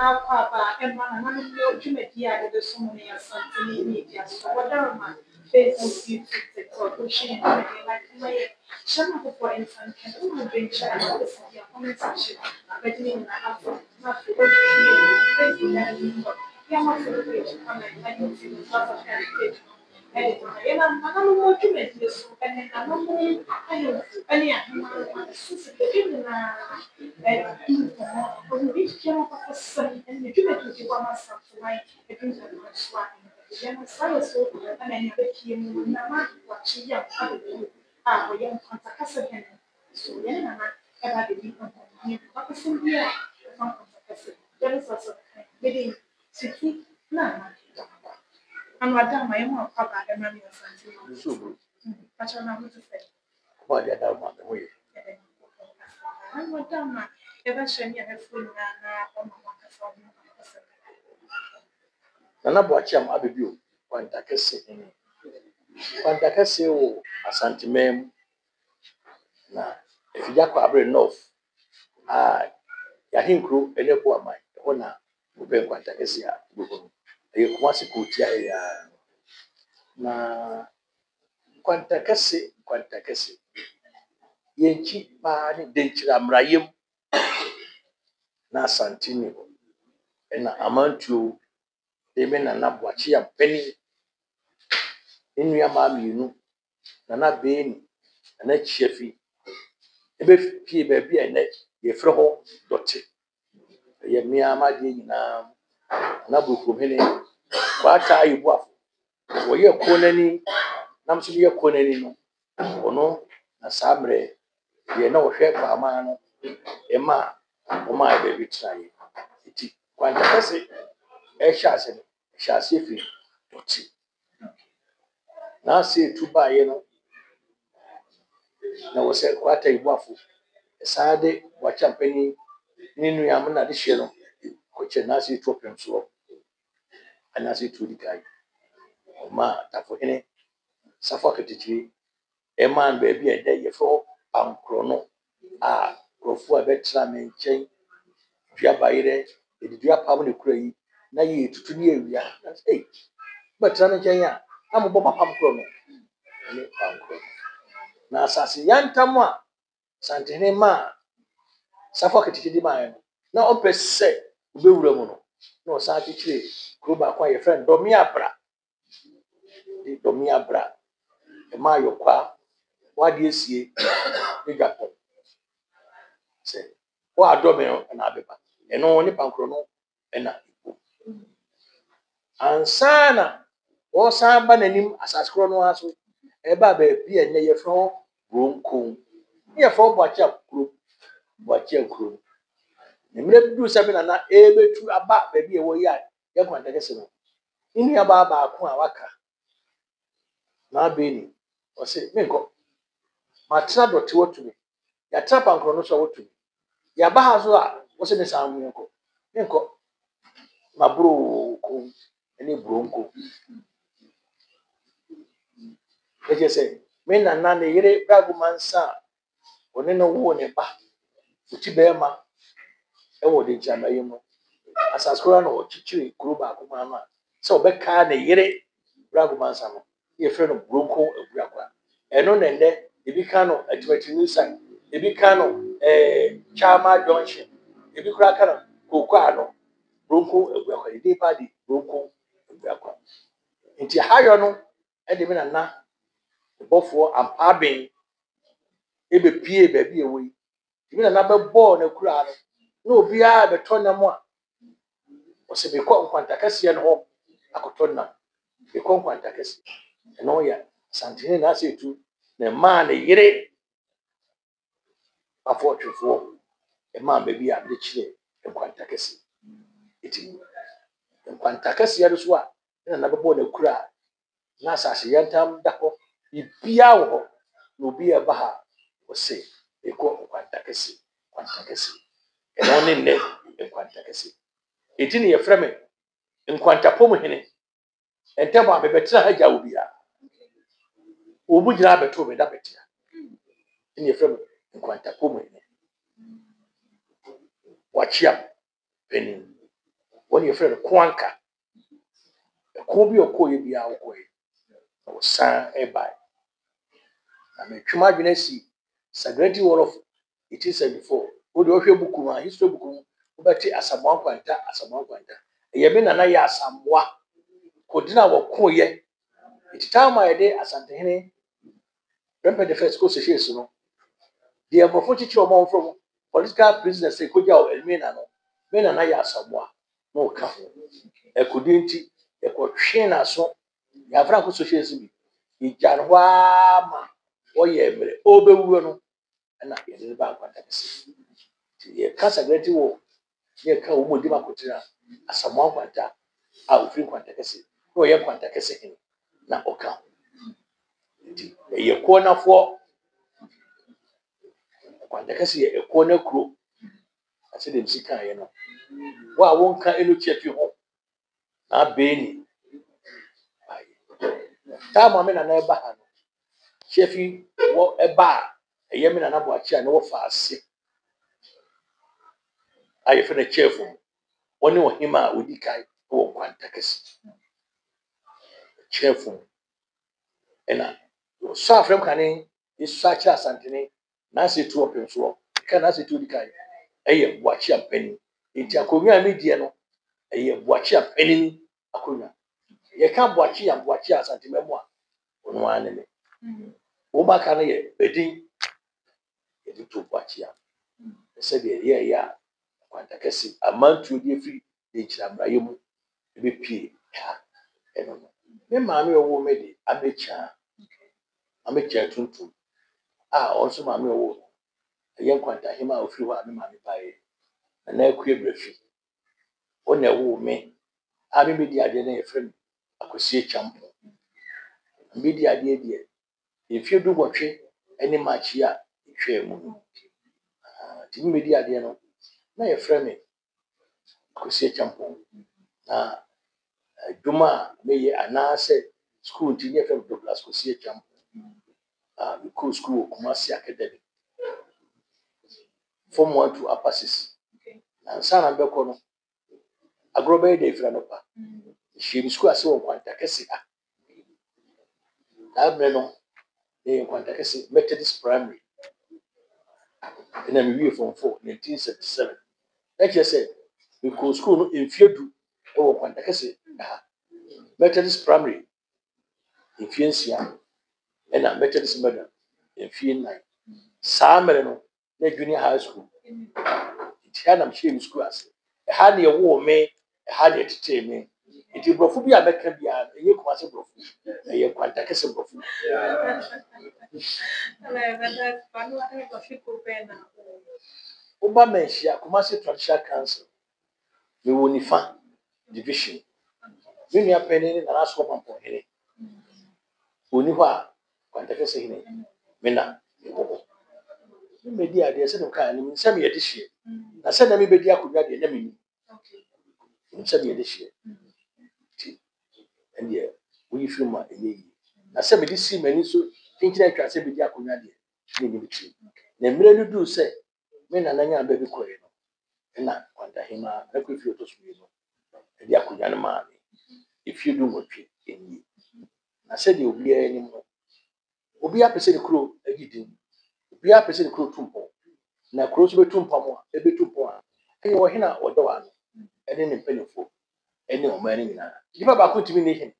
now papa and man and no ultimate year the summoning of something media so whatever man Facebook YouTube TikTok pushing like my channel for infant can only bring channel this your comment section but in not for yeah my page comment like you see the stuff of heritage and I'm more document this and I'm more any which came up with some and the document to one myself to my opinion and swag. Then I so and then you came with Nama watching young we young contact again. So then I'm about to be on the person here from contact. There is also meeting city. No, and madam, I am a papa and mammy or something. So, But I'm not to say. what did I want the way? And madam, eventually I have full on Nana Boacham Abibu, Quantakasi, a santimem. Na, if you jack abre north, Yahinkru, and a poor mine, honor, who bring Quantakasia, a quasi ya na Quantakasi, Yenchi, Pani, Denchira Mrayim, na Santini, and Amantu, they men and Nabuachia penny in your mammy, you know, Nana Bain, and a chefy. Ebe pie baabi a ene yefrɛ hɔ dɔte ye mmea amade nyinaa na bukum hene kwata ayibuafo wɔyɛ konani nam so yɛ konani no ɔno na saa mmerɛ ye na ɔhwɛ kwaama no ɛma ɔma baabi trae iti kwanta kɛse ɛhyɛ ase no hyɛ ase fi dɔte na sɛ tu baeɛ no na wɔsɛ kwata ayibuafo Sade wachampeni ninu ya mna disheno koche nasi tropem so anasi tudikai ma tafo hene safa ketichi eman baby e dey yefo ankro no a krofo a betra me nchen dua bayire edidua pam ne kura yi na ye tutu ne awia eh betra ne nchen ya ambo pam kro no ne ankro na asase yantam a santene ma safa ketichi di ma na opese ubewura mu no na osa chichire kuro ba kwa ye friend domi abra e ma yokwa wade esie e dwapon se wa adomi na abeba eno ni pankro no na ipo ansana wo san ba nanim asase kro no aso e ba bi e ne ye fro bronko ye fro boachi kro Nimre bidu sabi na ebetu aba baby e wo ya ye kwanta kese no ini aba ako a waka na abeni o se menko matra doti wotumi ya trapa nkro no so wotumi ya ba ha so a wo se ne samu menko mabro ko eni bronko eje se me na ne yire bragumansa one no wo ne ba uti be ma e wo de jamaye mu asaskora no chichiri kuro ba akoma no so obeka na yire bragumansa no ye frɛ no bronco abuakwa eno ne nde ebi ka no atwatinu sai ebi ka no chama junction ebi kura ka no kokwa no bronco abuakwa de pa di bronco abuakwa nti hayo no e de me na bofo ampaben ebe pie ba bi ewo yi ebi na bebo na kura no na obi a beto na mo a o se be ko nkwanta kase no ho akoto na be ko nkwanta kase no ya santene na asetu na ma na yire afotwefo e ma ba bi a de chire nkwanta kase iti nkwanta kase ya so a na bebo na kura na asase yantam da ho ibia wo no obi e ba ha o se e ko nkwanta kase e no ne ne nkwanta kase iti ne ye frame nkwanta pom hene entaba bebetra haja obia obu gira beto be da betia ne ye frame nkwanta pom hene wachia penin When your friend Kwanka, a Kobe or Koya be our way. I was sang a by. I mean, Chumaginesi, Sagrati Wall of it is said before. Would you book history book? But as a monk quanta, as a monk quanta. A yamin and I as some wa. Kodina wa Koye. It's time my day as Antony. Remember the first course association. The Amofochi among from political prisoners say Koja and Menano. Men and I as some wa. No coffee. A Kudinti, a Kochina so. Ya Franco Association. Ijanwama. Oye, Obewono. And I get it back what I say. The Casagrati war, near Kaumudima Kutina, as a monk quanta, I will drink quantacasi, no, young quantacasi, now Oka. A corner for quantacasi, a corner crew. I said, in Sika, you know. Why won't can you check you home? Now, Benny. Time I mean, I never had. Cheffy, what a bar, a yemen and abacha, no fast. I feel a cheerful. One of him out with the kite or quantacasi. Cheerful. And I saw from Canning is such as Antony, Nancy to open so. Can I say to the guy? A watch up penny. It's a Korea mediano. A watch up penny. Akuna. You can't watch and watch us at the memoir on one enemy. Oma can a bedding. It took watch ya. I said, yeah. Quantacasi, a month to be free. The Chabrayimu be pay. I don't know. Then mammy or woman, I bet ya. I make your tuntum. Also, mammy or a young quanta him out of you are mammy by a neck queer breathy. On a woman, I may be the idea, friend. I could see a champion. Be the idea, dear. If you do watch it, any match here, it's a moon. To me, the idea, no, a friend. I could see a champion. Duma may announce school to your friend Douglas could see a champion. Because school, Kumasi Academy. From 1 to upper 6. And San and Becono. A grobber day Franopa. She was school as well, Quantacasi. That Breno, they Quantacasi Methodist Primary. And then we from 1977. Like I said, because school in Fiedu or Quantacasi Methodist Primary in Fiancia and a Methodist Murder in Fian. Samerno, the junior high school. It had a shame school as a had a war me, a had it to me. It is Brofubia Becabia, a year quasi Brofu, a year Quantacus and Brofu. Obamensia, Kumasi Traditional Council, the Unifa Division. When you are penning and ask for one point, Unifa Quantacus in Mena. Media, there's no kind of some year this year. I said, let me be could not the enemy. Some year this year. And yeah, we feel my ye. I said, this see many so thinking I can say, be could not the tree. The million do say, men and I baby coin. And not quanta him, I could feel to swim. And ya could man. If you do what in ye. I said, you'll be any more. Will be up to say the crew, a gidding. Be up to say the crew tumpo. Na cross be tumpo e be tumpo a e wo hena odo wa e de ne penifo e ne o mani nyina dipa ba ko timi ne hin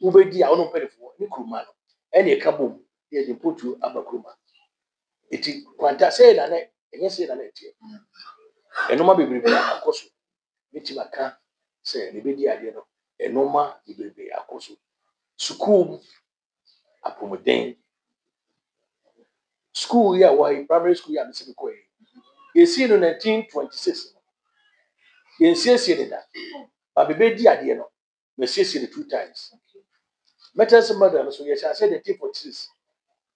wo be di a wo no penifo ni kuruma no e ne ka bom e de potu abakuruma eti kwanta sei na ne enye sei na ne tie e no ma bebrebe akoso meti maka sei ne be di ade no e no ma bebrebe akoso school apomoden school ya why primary school ya me ko you see in 1926 you see that but baby di ade no me see 2 times metals mother so yes I said the T46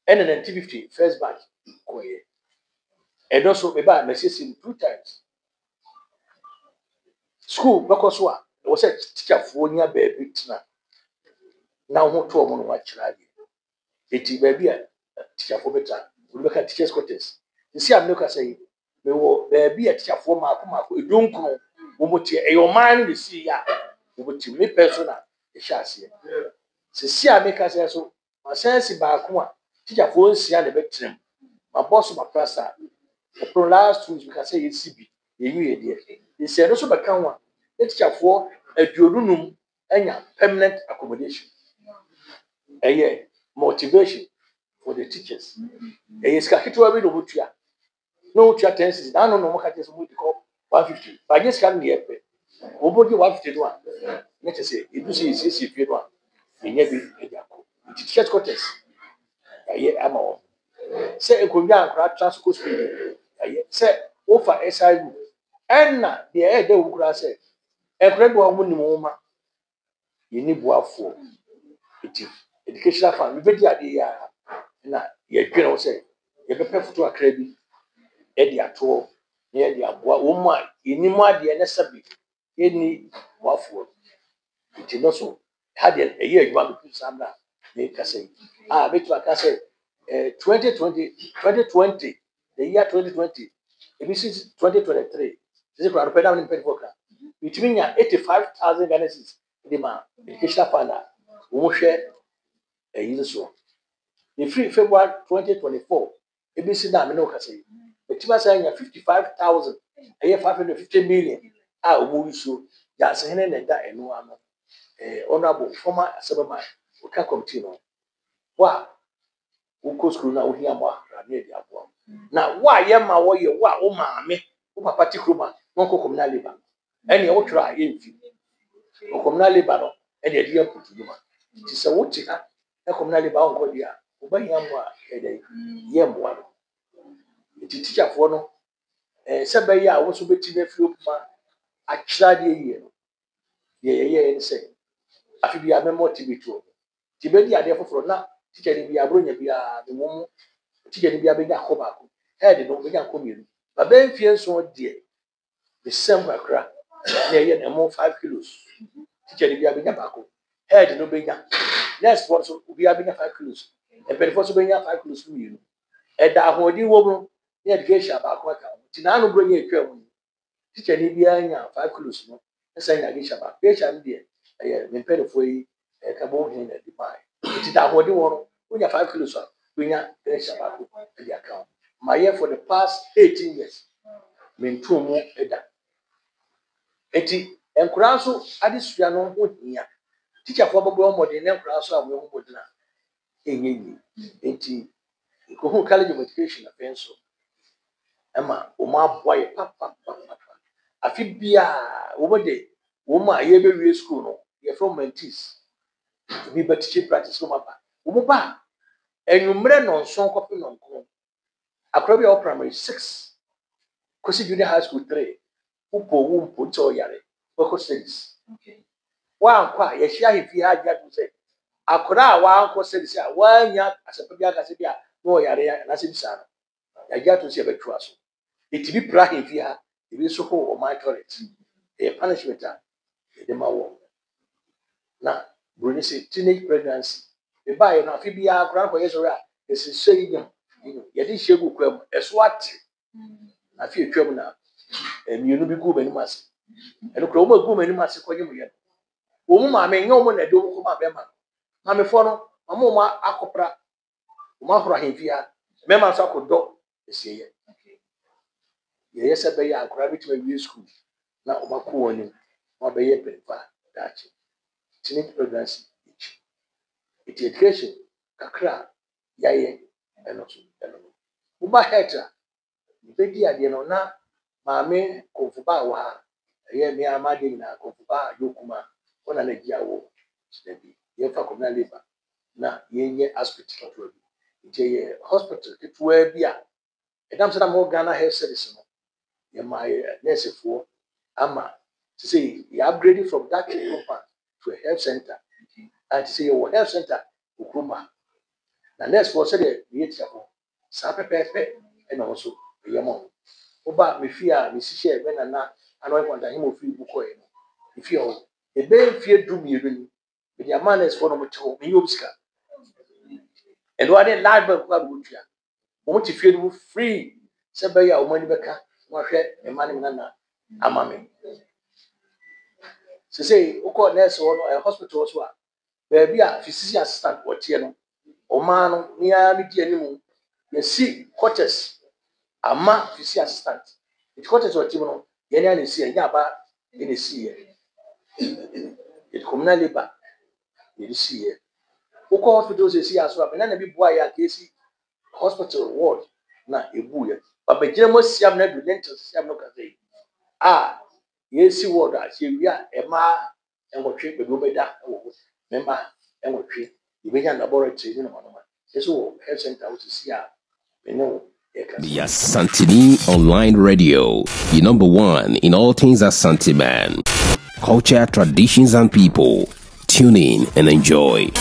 and then 1950 first batch ko ye and also me ba me see 2 times school because what was a teacher for nya baby tina now ho to mo no wa kira ade eti baby a teacher for beta we look teachers quarters you see am look say me wo baby a teacher for ma ko edunkun Womuti e your mind the see ya. Womuti me persona e shase. Se si a make say so, my sense ba ko a teacher for nsia na betrem. My boss my plaza. For last 2 weeks we can say CB. Ye dey. They say no so be kan wa. Teacher for aduonunum enya permanent accommodation. Motivation for the teachers. Ska kitwa bi no butua. No tua 10 cents. Na no mo ka tese mo di ko 150. Ba just can dey pe. Obodi 150 do a. Na tese edu si fie do a. Enya bi e akọ. Teachers quarters. Ama wo. Say ekonwa ankra transport school. Say ofa SIU. Enna de e de wo kura say. Enkra do wo nim wo ma. Yeni boafo. Educational fund. We be di ade ya. Na ye dwene wo say ye be pɛ akra bi e di ato na ye di aboa wo ma enimu ade na sabi eni boafo. It no so had a year you want to samla make say make you say 2020 the year 2020 it is 2023 this is for pedal in Penfoka it mean 85,000 Ghana cedis the ma educational fund wo hwe so the free February 2024 it be na me no ka say it was saying 55,000 a year 550 million wo so ya se hene na da eno ano honorable former Asabama Oka committee no wa uko school na ohia mo na di abo na wa ye ma wo ye wa o maame o papa ti kroma won ko communal labor ene wo twa ye mfi o communal labor no ene di amputu ma ti se wo ti ha e communal labor on ko dia o ba hia mo a e dey ye mo no ti teacher fo no se ba ye a wo so beti na fi opuma a kira de ye no ye en se afi bia me motivate o ti be di ade foforo na teacher ni bia bronya bia de mum teacher ni bia be nya ko ba ko head no be nya ko miru ba be mfie so de December kra na ye na mo 5 kilos teacher ni bia be nya ba ko head no be nya next one so bia be nya 5 kilos e be so be nya 5 kilos miru e da hodi wo mu na education ba ko ka ti na no bronya etwa mu teacher ni bia nya 5 kilos no esa nya education ba education de me mpelefo yi ka bo hin na di bai ti da hodi wo no 5 kilos a nya education ba ko di account my year for the past 18 years mentu mu eda eti enkura so ade sua no ho hia teacher fo bobo modern na enkura so a wo modern enyenyi eti ko hu college of education afenso ama o ma boy papa afi bia wo bode wo ma ye be wie school no ye from mentees bi be teaching practice no mapa wo ba enwumre no nson kope no nko akra bia primary 6 kosi junior high school 3 wumpo to yare boko 6 okay wa nkwa ye hia hefi agya do say akra wa nko 6 a wa nya asepa bia ka se bia no yare na se bisa no agya to se betwa so itibi pra hefi ha ebi so ho o my toilet punishment a de ma wo na broni say teenage pregnancy e ba ye na afi bia akra ko yeso ra esi sei nyam ye di shegu kwam eso ate afi etwam na mienu bi gu mani mase eno kro mo gu mani mase ko nyem ye wo mu ma me nyo mo na do ko ma be ma me fo no ma akopra ma horo ahemfia me ma so akodo esi ye ye yesa be ya akora bi tuma wi school na o ma ko woni ma be ye prefa dachi teenage pregnancy it education kakra yaye eno so eno wo ba heta be di ade no na maame kofuba wa ye mi amade na kofuba yokuma ona na giawo stebi ye fa communal labor na ye nye hospital to bi je hospital ketwa bi a edam se na mo Ghana health service no ye my nurse for ama to say you upgraded from that compound to a health center and to say your health center ukuma na nurse for say the yet for sa pepepe and also ye mo oba me fia me sise be na anoy kwanta him ofi buko e no ifi o e be fie dum yelu ni me dia manners for no mo tewo me yobska and what dey live ba kwa butua mo ti fie no free se be ya o mani beka mo hwe e mani na ama me say uko nurse or hospital so baby a physician assistant wotie no oma no nia me di animu ye see quarters ama physician assistant it quarters wotie no ye nia ne see nya ba ne see ye it communal labor ye see ye uko hospital se see aso a na bi boa ya kesi hospital ward na ebu ye ba begire mo siam na do dental siam no ka say yesi ward a shewia ema enwotwe bedo beda wo member enwotwe ibenya laboratory ni no no eso health center wo si a menyo The Asantini Online Radio, the number one in all things Asante man. Culture, traditions, and people. Tune in and enjoy.